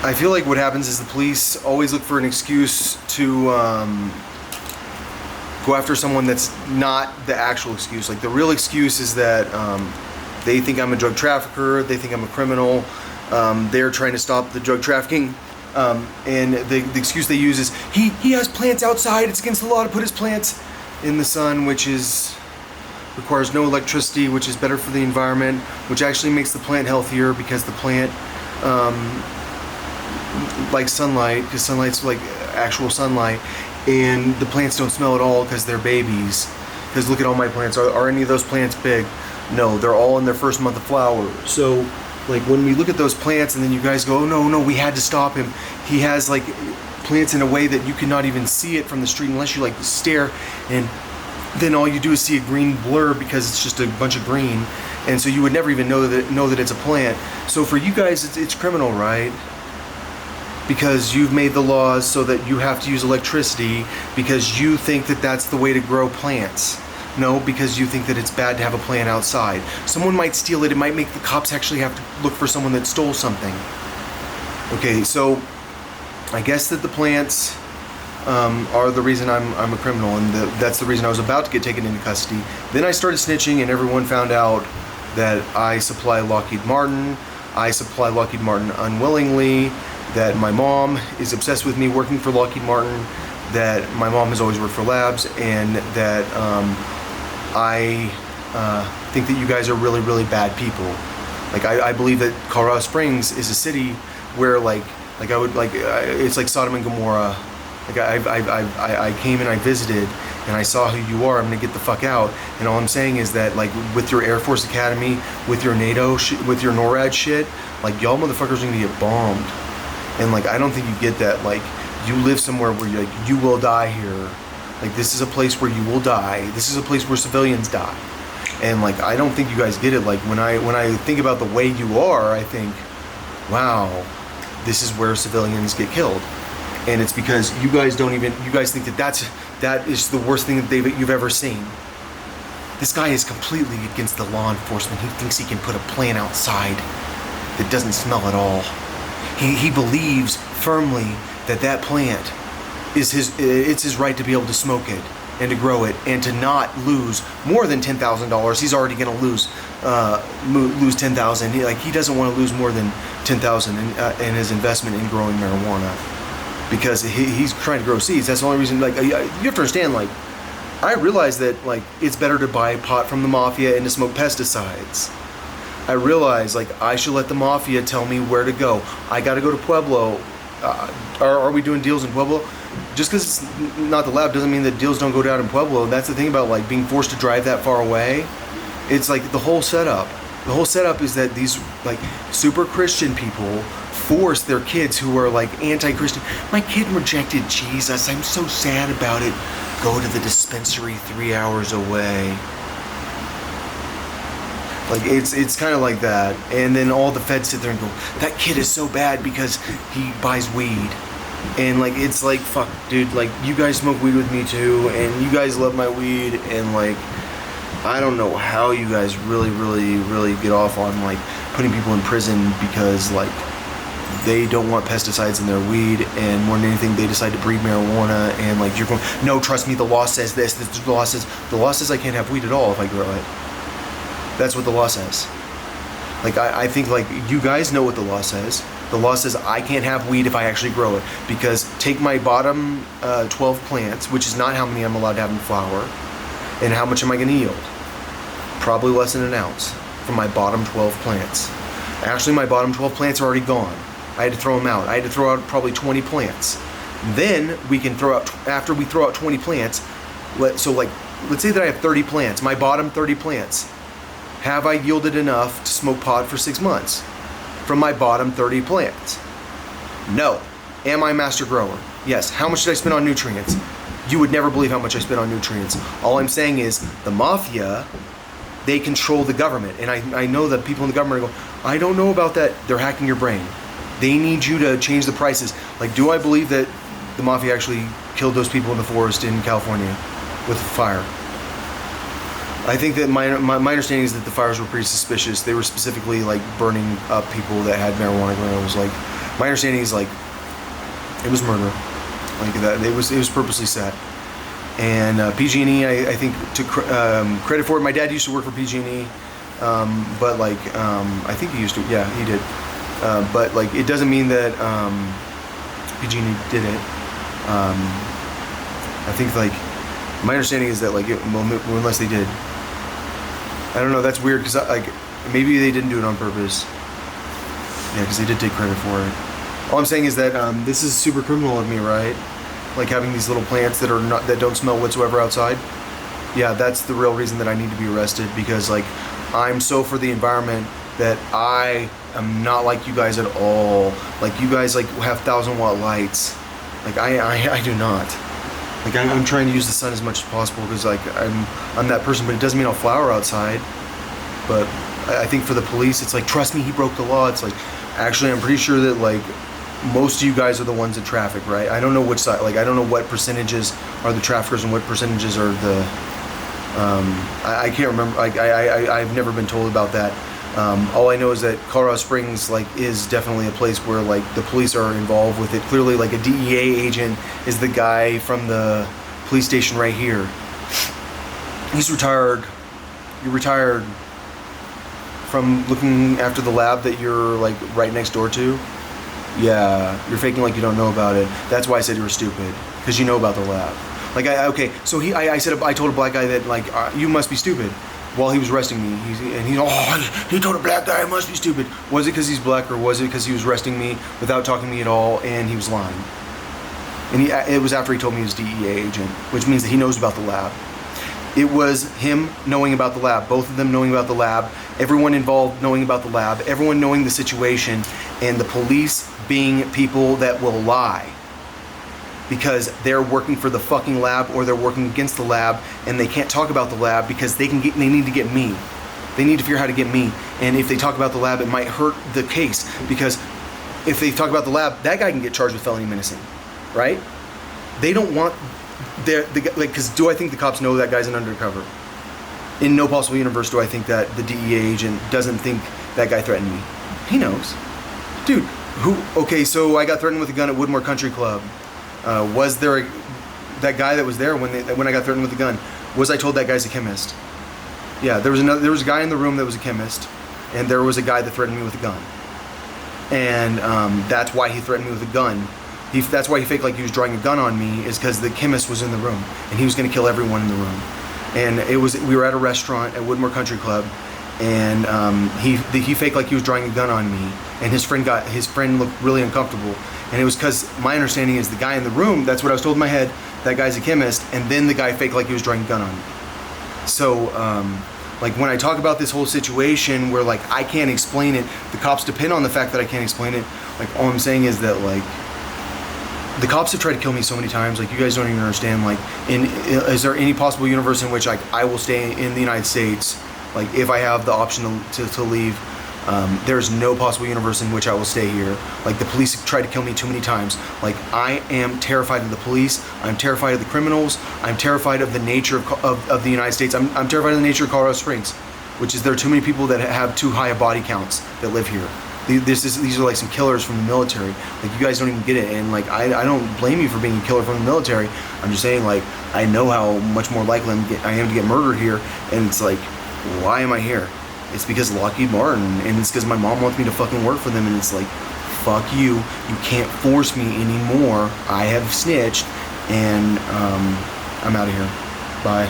I feel like what happens is the police always look for an excuse to go after someone that's not the actual excuse. Like the real excuse is that they think I'm a drug trafficker, they think I'm a criminal, they're trying to stop the drug trafficking, and the excuse they use is he has plants outside, it's against the law to put his plants in the sun, which requires no electricity, which is better for the environment, which actually makes the plant healthier because the plant like sunlight, because sunlight's like actual sunlight, and the plants don't smell at all because they're babies. Because look at all my plants. Are any of those plants big? No, they're all in their first month of flower. So like when we look at those plants and then you guys go, oh no, we had to stop him. He has like plants in a way that you cannot even see it from the street unless you like stare, and then all you do is see a green blur because it's just a bunch of green, and so you would never even know that it's a plant. So for you guys, it's criminal, right? Because you've made the laws so that you have to use electricity because you think that that's the way to grow plants. No, because you think that it's bad to have a plant outside. Someone might steal it. It might make the cops actually have to look for someone that stole something. Okay, so I guess that the plants are the reason I'm a criminal, and that's the reason I was about to get taken into custody. Then I started snitching, and everyone found out that I supply Lockheed Martin. I supply Lockheed Martin unwillingly, that my mom is obsessed with me working for Lockheed Martin, that my mom has always worked for labs, and that I think that you guys are really, really bad people. Like I believe that Colorado Springs is a city where it's like Sodom and Gomorrah. Like I came and I visited and I saw who you are. I'm gonna get the fuck out. And all I'm saying is that like with your Air Force Academy, with your NATO, with your NORAD shit, like y'all motherfuckers are gonna get bombed. And like I don't think you get that. Like you live somewhere where you will die here. Like this is a place where you will die. This is a place where civilians die. And like I don't think you guys get it. Like when I think about the way you are, I think, wow, this is where civilians get killed. And it's because you guys think that is the worst thing that you've ever seen. This guy is completely against the law enforcement. He thinks he can put a plant outside that doesn't smell at all. He believes firmly that plant is his right to be able to smoke it and to grow it and to not lose more than $10,000. He's already going to lose $10,000. He doesn't want to lose more than $10,000 in his investment in growing marijuana because he's trying to grow seeds. That's the only reason. Like you have to understand. Like I realize that like it's better to buy pot from the mafia and to smoke pesticides. I realize like I should let the mafia tell me where to go. I got to go to Pueblo. Are we doing deals in Pueblo? Just because it's not the lab doesn't mean that deals don't go down in Pueblo. That's the thing about like being forced to drive that far away. It's like the whole setup. The whole setup is that these like super Christian people force their kids who are like anti-Christian. My kid rejected Jesus. I'm so sad about it. Go to the dispensary 3 hours away. Like it's kind of like that, and then all the feds sit there and go, that kid is so bad because he buys weed, and like it's like fuck, dude. Like you guys smoke weed with me too, and you guys love my weed, and like I don't know how you guys really get off on like putting people in prison because like they don't want pesticides in their weed, and more than anything they decide to breed marijuana, and like you're going, no, trust me, the law says this. The law says I can't have weed at all if I grow it. That's what the law says. Like I think like you guys know what the law says. The law says I can't have weed if I actually grow it, because take my bottom 12 plants, which is not how many I'm allowed to have in flower, and how much am I going to yield? Probably less than an ounce from my bottom 12 plants. Actually, my bottom 12 plants are already gone. I had to throw them out. I had to throw out probably 20 plants. Then we can throw out, after we throw out 20 plants, let's say that I have 30 plants, my bottom 30 plants. Have I yielded enough to smoke pot for 6 months from my bottom 30 plants? No. Am I a master grower? Yes. How much did I spend on nutrients? You would never believe how much I spent on nutrients. All I'm saying is the mafia, they control the government. And I know that people in the government are going, I don't know about that. They're hacking your brain. They need you to change the prices. Like, do I believe that the mafia actually killed those people in the forest in California with fire? I think that my understanding is that the fires were pretty suspicious. They were specifically like burning up people that had marijuana grows. Like My understanding is like it was murder, like that. It was purposely set. And PG&E, I think, took credit for it. My dad used to work for PG&E, but like I think he used to. Yeah, he did. But like it doesn't mean that PG&E did it. I think like my understanding is that like unless they did, I don't know. That's weird because like maybe they didn't do it on purpose. Yeah, because they did take credit for it. All I'm saying is that this is super criminal of me, right? Like having these little plants that don't smell whatsoever outside. Yeah, that's the real reason that I need to be arrested, because like I'm so for the environment that I am not like you guys at all. Like you guys like have 1,000-watt lights. Like I do not. Like I'm trying to use the sun as much as possible because like I'm that person, but it doesn't mean I'll flower outside. But I think for the police, it's like, trust me, he broke the law. It's like, actually, I'm pretty sure that like most of you guys are the ones in traffic, right? I don't know which side, like I don't know what percentages are the traffickers and what percentages are the, I can't remember, I've never been told about that. All I know is that Colorado Springs like is definitely a place where like the police are involved with it. Clearly like a DEA agent is the guy from the police station right here. He's retired. You're retired from looking after the lab that you're like right next door to. Yeah, you're faking like you don't know about it. That's why I said you were stupid, because you know about the lab. Like okay, so I told a black guy that like you must be stupid while he was arresting me. He told a black guy I must be stupid. Was it because he's black, or was it because he was arresting me without talking to me at all and he was lying? And it was after he told me he was DEA agent, which means that he knows about the lab. It was him knowing about the lab, both of them knowing about the lab, everyone involved knowing about the lab, everyone knowing the situation, and the police being people that will lie because they're working for the fucking lab or they're working against the lab, and they can't talk about the lab because they need to get me. They need to figure out how to get me. And if they talk about the lab, it might hurt the case, because if they talk about the lab, that guy can get charged with felony menacing, right? They don't want because do I think the cops know that guy's an undercover? In no possible universe do I think that the DEA agent doesn't think that guy threatened me. He knows. Dude, okay, so I got threatened with a gun at Woodmore Country Club. Was there that guy that was there when I got threatened with a gun? Was I told that guy's a chemist? Yeah, there was a guy in the room that was a chemist, and there was a guy that threatened me with a gun. And that's why he threatened me with a gun. That's why he faked like he was drawing a gun on me, is because the chemist was in the room and he was going to kill everyone in the room. And we were at a restaurant at Woodmore Country Club, and he faked like he was drawing a gun on me, and his friend looked really uncomfortable, and it was because my understanding is the guy in the room, that's what I was told in my head, that guy's a chemist, and then the guy faked like he was drawing a gun on me. So like when I talk about this whole situation where like I can't explain it, the cops depend on the fact that I can't explain it. Like all I'm saying is that like the cops have tried to kill me so many times, like you guys don't even understand. Like is there any possible universe in which like I will stay in the United States, like if I have the option to leave? There's no possible universe in which I will stay here. Like the police have tried to kill me too many times. Like I am terrified of the police. I'm terrified of the criminals. I'm terrified of the nature of the United States. I'm terrified of the nature of Colorado Springs, which is there are too many people that have too high of body counts that live here. These are like some killers from the military. Like you guys don't even get it, and like I don't blame you for being a killer from the military. I'm just saying like I know how much more likely I am to get murdered here, and it's like, why am I here? It's because Lockheed Martin, and it's because my mom wants me to fucking work for them, and it's like, fuck you. You can't force me anymore. I have snitched, and I'm out of here. Bye.